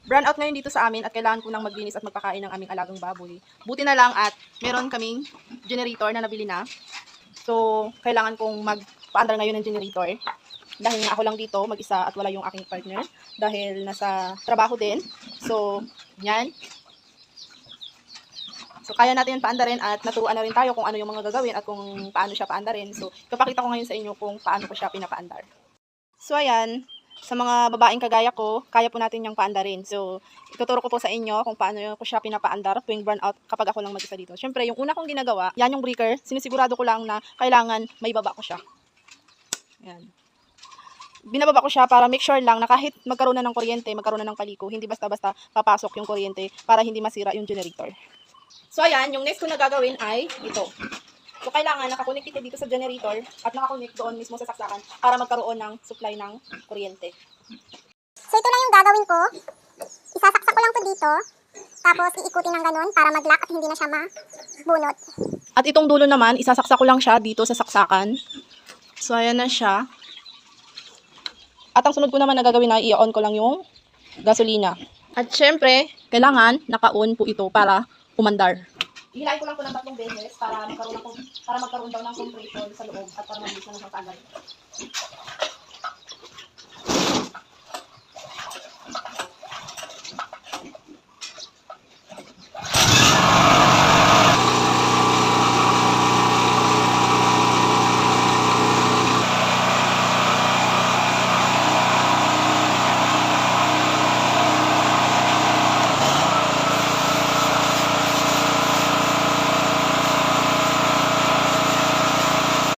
Brown out ngayon dito sa amin at kailangan ko nang maglinis at magpakain ng aming alagang baboy. Buti na lang at meron kaming generator na nabili na. So, kailangan kong magpaandar ngayon ng generator. Dahil nga ako lang dito, mag-isa at wala yung aking partner. Dahil nasa trabaho din. So, yan. So, kaya natin yan paandarin at naturuan na rin tayo kung ano yung mga gagawin at kung paano siya paandarin. So, ipapakita ko ngayon sa inyo kung paano ko siya pinapaandar. So, ayan. Sa mga babaeng kagaya ko, kaya po natin yung paandarin. So, ituturo ko po sa inyo kung paano ko siya pinapaandar tuwing burnout kapag ako lang mag-isa dito. Siyempre, yung una kong ginagawa, yan yung breaker. Sinisigurado ko lang na kailangan may baba ko siya. Yan. Binababa ko siya para make sure lang na kahit magkaroon na ng kuryente, magkaroon na ng paliko, hindi basta-basta papasok yung kuryente para hindi masira yung generator. So, ayan, yung next ko na gagawin ay ito. So, kailangan nakakonect ito dito sa generator at nakakonect doon mismo sa saksakan para magkaroon ng supply ng kuryente. So, ito lang yung gagawin ko. Isasaksak ko lang to dito. Tapos, iikutin ng ganun para mag-lock at hindi na siya mabunot. At itong dulo naman, isasaksak ko lang siya dito sa saksakan. So, ayan na siya. At ang sunod ko naman na gagawin ay i-on ko lang yung gasolina. At syempre, kailangan naka-on po ito para umandar. Hilahin ko lang po ng 3 beses para magkaroon daw ng compression sa loob at para mabilis na ng pag-agar.